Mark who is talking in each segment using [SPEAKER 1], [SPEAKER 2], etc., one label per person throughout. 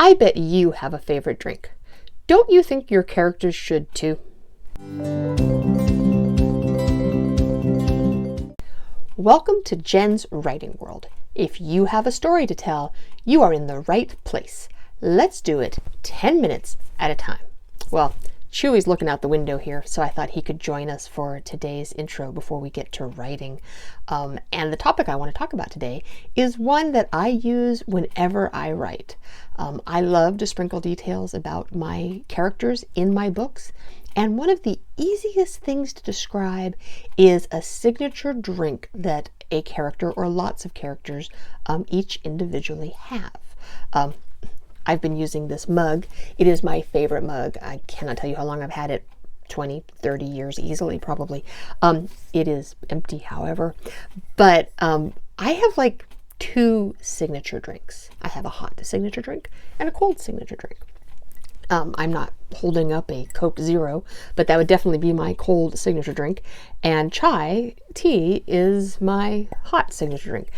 [SPEAKER 1] I bet you have a favorite drink. Don't you think your characters should too? Welcome to Jenn's Writing World. If you have a story to tell, you are in the right place. Let's do it 10 minutes at a time. Well, Chewy's looking out the window here, so I thought he could join us for today's intro before we get to writing. And the topic I want to talk about today is one that I use whenever I write. I love to sprinkle details about my characters in my books, and one of the easiest things to describe is a signature drink that a character or lots of characters each individually have. I've been using this mug. It is my favorite mug. I cannot tell you how long I've had it. 20, 30 years easily, probably. It is empty, however. But I have like two signature drinks. I have a hot signature drink and a cold signature drink. I'm not holding up a Coke Zero, but that would definitely be my cold signature drink. And chai tea is my hot signature drink.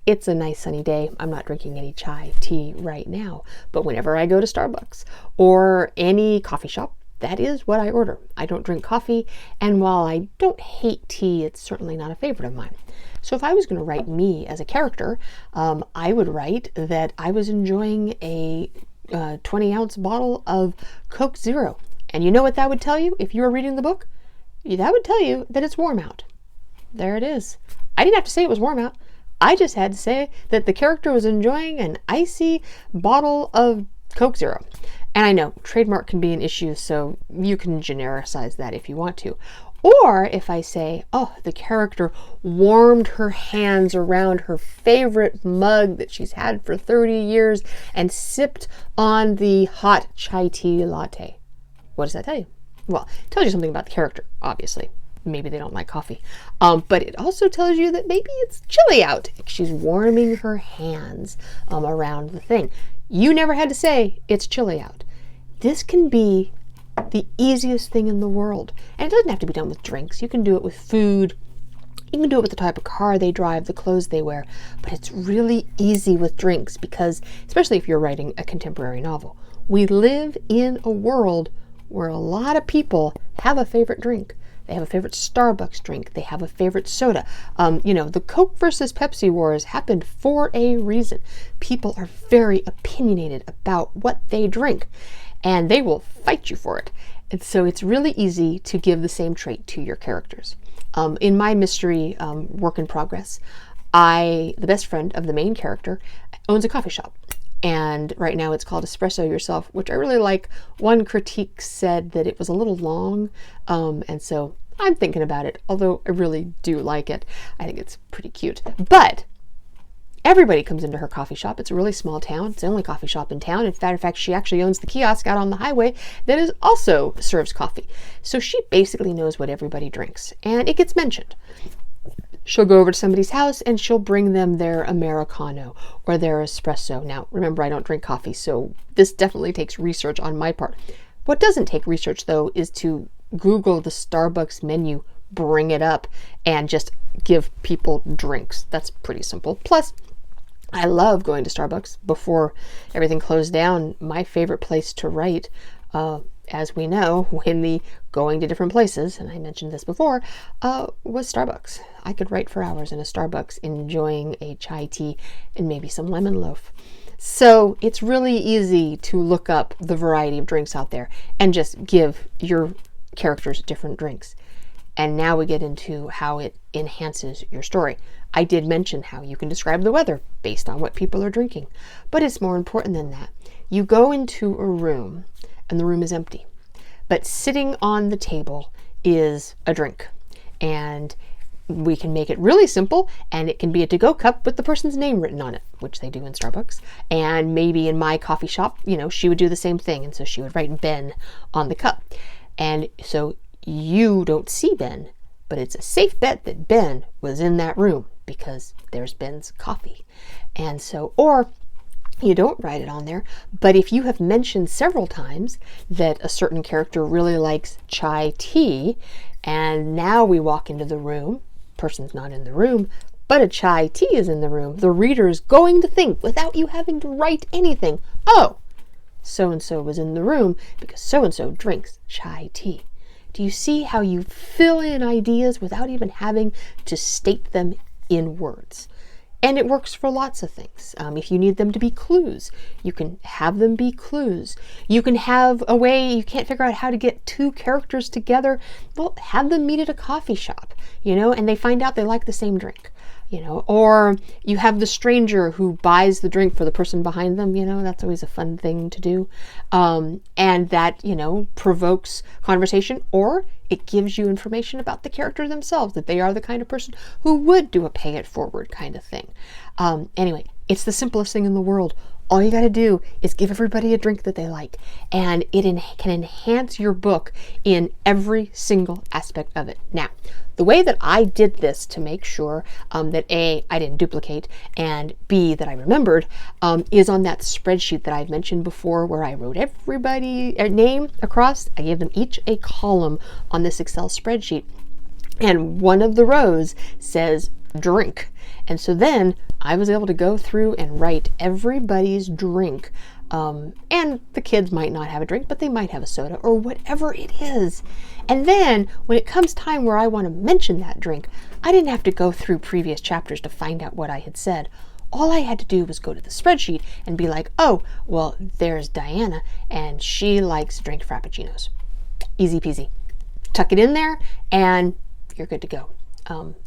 [SPEAKER 1] It's a nice sunny day. I'm not drinking any chai tea right now, but whenever I go to Starbucks or any coffee shop, that is what I order. I don't drink coffee, and while I don't hate tea, it's certainly not a favorite of mine. So if I was going to write me as a character, I would write that I was enjoying a 20-ounce bottle of Coke Zero. And you know what that would tell you if you were reading the book? That would tell you that it's warm out. There it is. I didn't have to say it was warm out. I just had to say that the character was enjoying an icy bottle of Coke Zero. And I know trademark can be an issue, so you can genericize that if you want to. Or if I say, oh, the character warmed her hands around her favorite mug that she's had for 30 years and sipped on the hot chai tea latte. What does that tell you? Well, it tells you something about the character, obviously. Maybe they don't like coffee. But it also tells you that maybe it's chilly out. She's warming her hands around the thing. You never had to say it's chilly out. This can be the easiest thing in the world. And it doesn't have to be done with drinks. You can do it with food. You can do it with the type of car they drive, the clothes they wear. But it's really easy with drinks because, especially if you're writing a contemporary novel, we live in a world where a lot of people have a favorite drink. They have a favorite Starbucks drink. They have a favorite soda. The Coke versus Pepsi wars happened for a reason. People are very opinionated about what they drink, and they will fight you for it. And so it's really easy to give the same trait to your characters. In my mystery work in progress, the best friend of the main character, owns a coffee shop. And right now it's called Espresso Yourself, which I really like. One critique said that it was a little long, and so I'm thinking about it, although I really do like it. I think it's pretty cute. But everybody comes into her coffee shop. It's a really small town. It's the only coffee shop in town. In fact, she actually owns the kiosk out on the highway that also serves coffee. So she basically knows what everybody drinks, and it gets mentioned. She'll go over to somebody's house and she'll bring them their Americano or their espresso. Now, remember, I don't drink coffee, so this definitely takes research on my part. What doesn't take research, though, is to Google the Starbucks menu, bring it up, and just give people drinks. That's pretty simple. Plus, I love going to Starbucks before everything closed down. My favorite place to write, as we know, when the going to different places, and I mentioned this before, was Starbucks. I could write for hours in a Starbucks enjoying a chai tea and maybe some lemon loaf. So it's really easy to look up the variety of drinks out there and just give your characters different drinks. And now we get into how it enhances your story. I did mention how you can describe the weather based on what people are drinking, but it's more important than that. You go into a room and the room is empty, but sitting on the table is a drink, and we can make it really simple, and it can be a to-go cup with the person's name written on it, which they do in Starbucks. And maybe in my coffee shop, she would do the same thing, and so she would write Ben on the cup. And so you don't see Ben, but it's a safe bet that Ben was in that room because there's Ben's coffee. And so, or you don't write it on there, but if you have mentioned several times that a certain character really likes chai tea, and now we walk into the room, person's not in the room, but a chai tea is in the room, the reader is going to think, without you having to write anything, oh, so-and-so was in the room because so-and-so drinks chai tea. Do you see how you fill in ideas without even having to state them in words? And it works for lots of things. If you need them to be clues, you can have them be clues. You can have a way you can't figure out how to get two characters together. Well, have them meet at a coffee shop, and they find out they like the same drink. Or you have the stranger who buys the drink for the person behind them, that's always a fun thing to do. And that, provokes conversation, or it gives you information about the character themselves, that they are the kind of person who would do a pay it forward kind of thing. Anyway, it's the simplest thing in the world. All you got to do is give everybody a drink that they like, and it can enhance your book in every single aspect of it. Now, the way that I did this to make sure that A, I didn't duplicate, and B, that I remembered, is on that spreadsheet that I've mentioned before, where I wrote everybody's name across. I gave them each a column on this Excel spreadsheet, and one of the rows says drink. And so then I was able to go through and write everybody's drink. And the kids might not have a drink, but they might have a soda or whatever it is. And then when it comes time where I want to mention that drink, I didn't have to go through previous chapters to find out what I had said. All I had to do was go to the spreadsheet and be like, oh, well, there's Diana, and she likes to drink frappuccinos. Easy peasy. Tuck it in there, and you're good to go.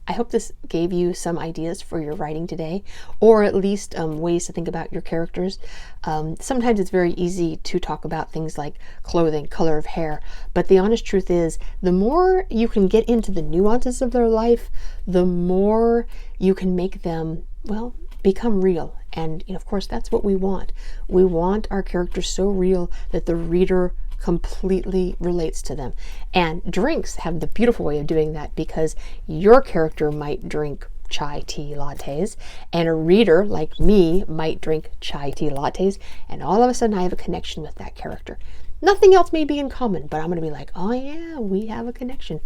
[SPEAKER 1] I hope this gave you some ideas for your writing today, or at least ways to think about your characters. Sometimes it's very easy to talk about things like clothing, color of hair, but the honest truth is, the more you can get into the nuances of their life, the more you can make them, well, become real. And of course, that's what we want. We want our characters so real that the reader completely relates to them. And drinks have the beautiful way of doing that, because your character might drink chai tea lattes, and a reader like me might drink chai tea lattes, and all of a sudden I have a connection with that character. Nothing else may be in common, but I'm going to be like, oh yeah, we have a connection.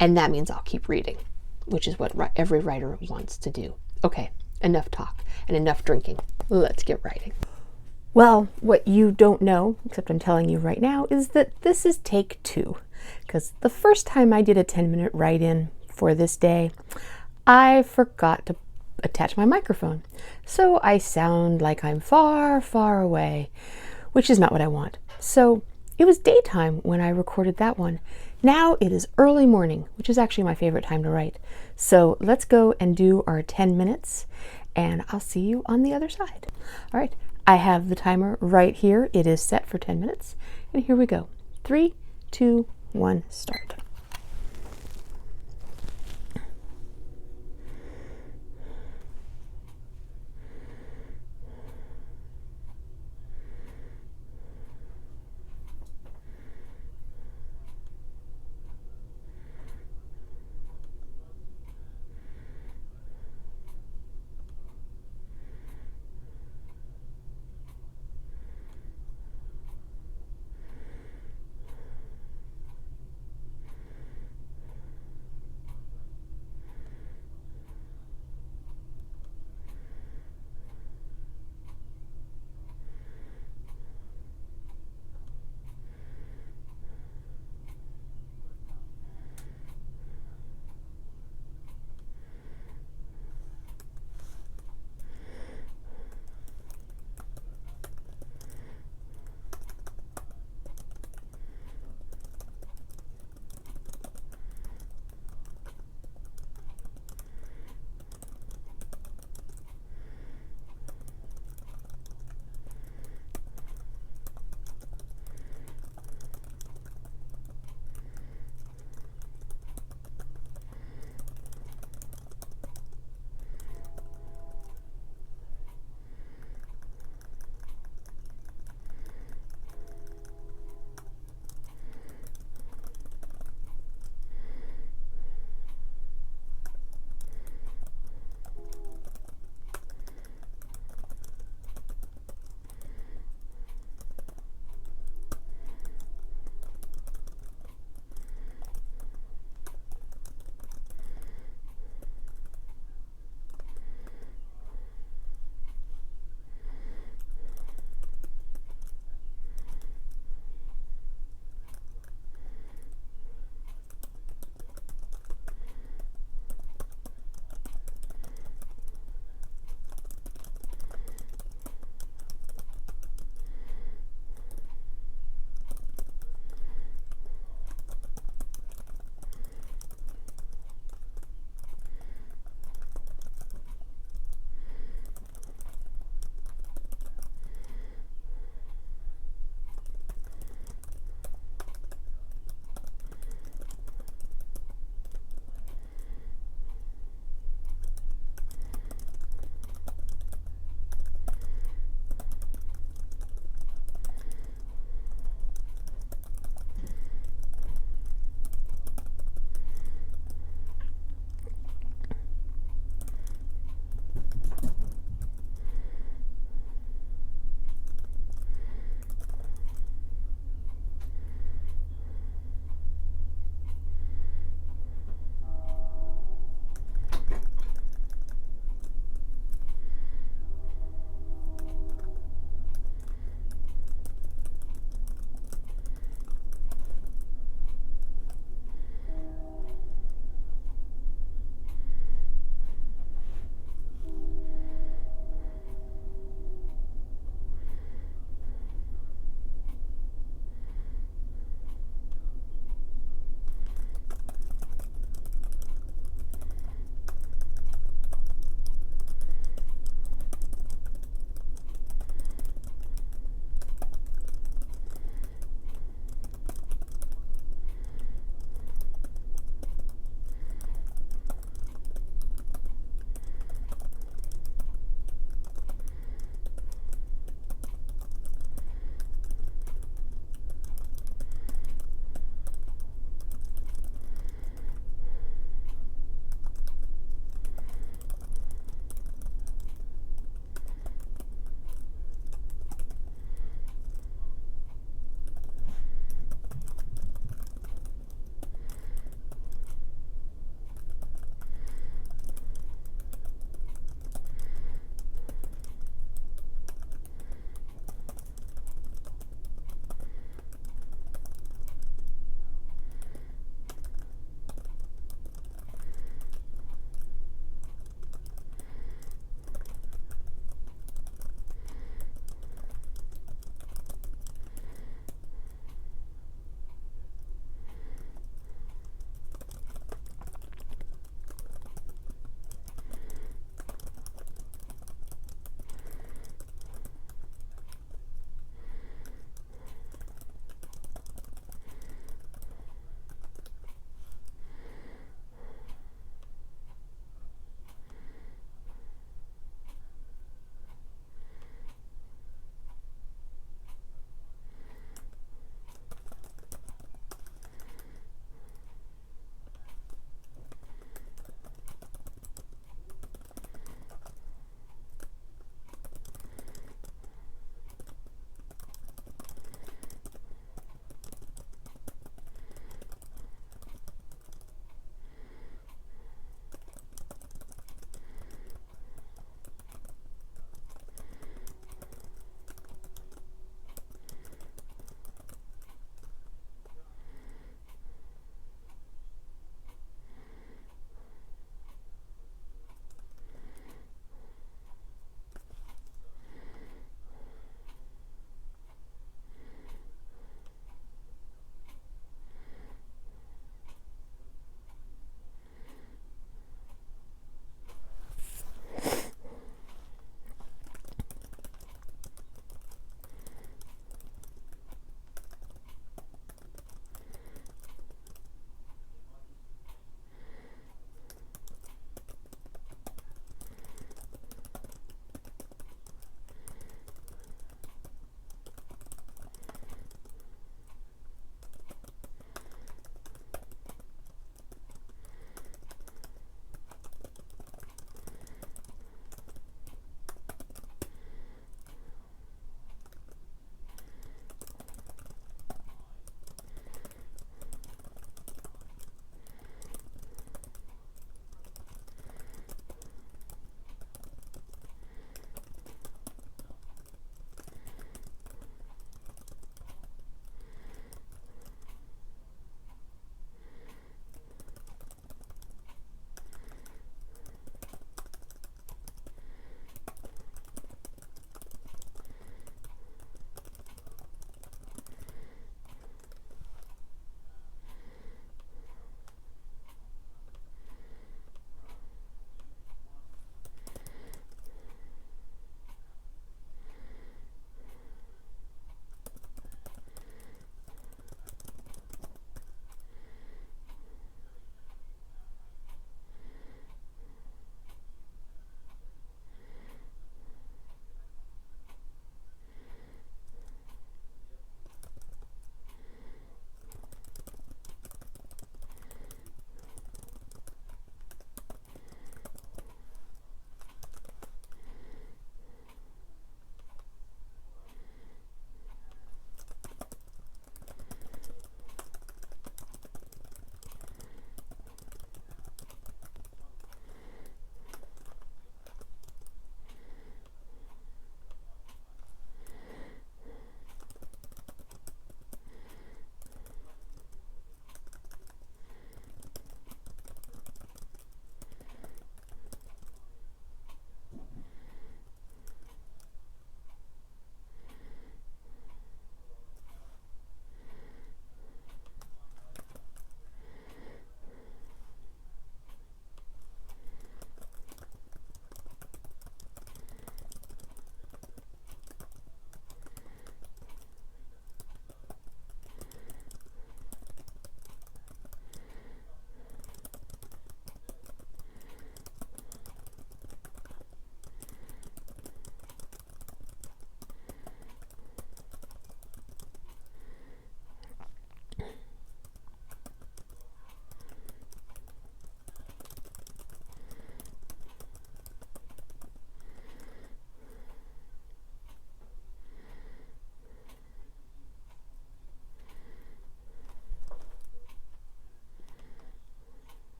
[SPEAKER 1] And that means I'll keep reading, which is what every writer wants to do. Okay, enough talk and enough drinking. Let's get writing. Well, what you don't know, except I'm telling you right now, is that this is take 2. Because the first time I did a 10-minute write-in for this day, I forgot to attach my microphone. So I sound like I'm far, far away, which is not what I want. So it was daytime when I recorded that one. Now it is early morning, which is actually my favorite time to write. So let's go and do our 10 minutes, and I'll see you on the other side. All right. I have the timer right here. It is set for 10 minutes. And here we go. 3, 2, 1, start.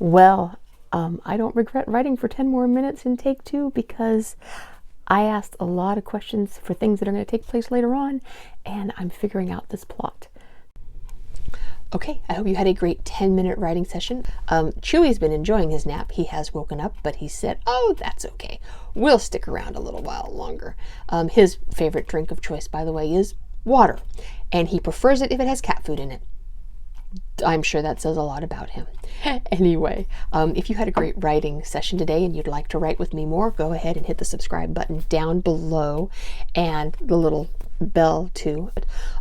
[SPEAKER 1] Well, I don't regret writing for 10 more minutes in take 2 because I asked a lot of questions for things that are going to take place later on, and I'm figuring out this plot. Okay, I hope you had a great 10-minute writing session. Chewy's been enjoying his nap. He has woken up, but he said, oh, that's okay. We'll stick around a little while longer. His favorite drink of choice, by the way, is water, and he prefers it if it has cat food in it. I'm sure that says a lot about him. Anyway, if you had a great writing session today and you'd like to write with me more, go ahead and hit the subscribe button down below and the little bell too.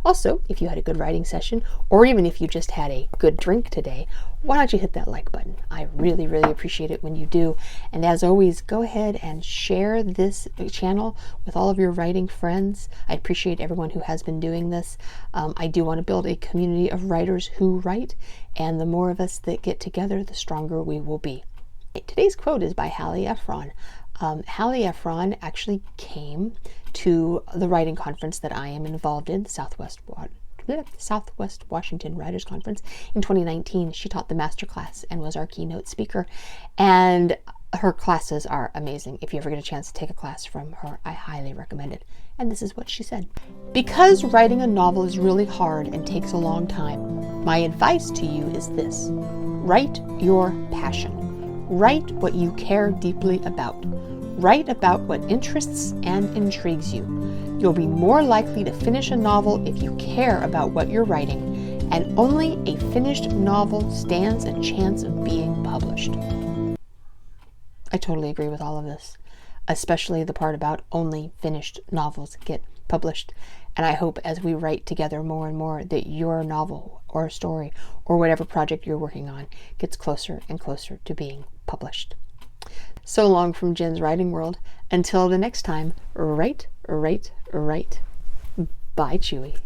[SPEAKER 1] Also, if you had a good writing session, or even if you just had a good drink today, why don't you hit that like button? I really, really appreciate it when you do. And as always, go ahead and share this channel with all of your writing friends. I appreciate everyone who has been doing this. I do want to build a community of writers who write, and the more of us that get together, the stronger we will be. Today's quote is by Hallie Ephron. Hallie Ephron actually came to the writing conference that I am involved in, the Southwest Washington Writers Conference in 2019. She taught the masterclass and was our keynote speaker, and her classes are amazing. If you ever get a chance to take a class from her, I highly recommend it. And this is what she said. Because writing a novel is really hard and takes a long time, my advice to you is this: write your passion. Write what you care deeply about. Write about what interests and intrigues you. You'll be more likely to finish a novel if you care about what you're writing, and only a finished novel stands a chance of being published. I totally agree with all of this, especially the part about only finished novels get published. And I hope as we write together more and more that your novel or story or whatever project you're working on gets closer and closer to being published. So long from Jenn's writing world. Until the next time, write, write, write. Bye, Chewy.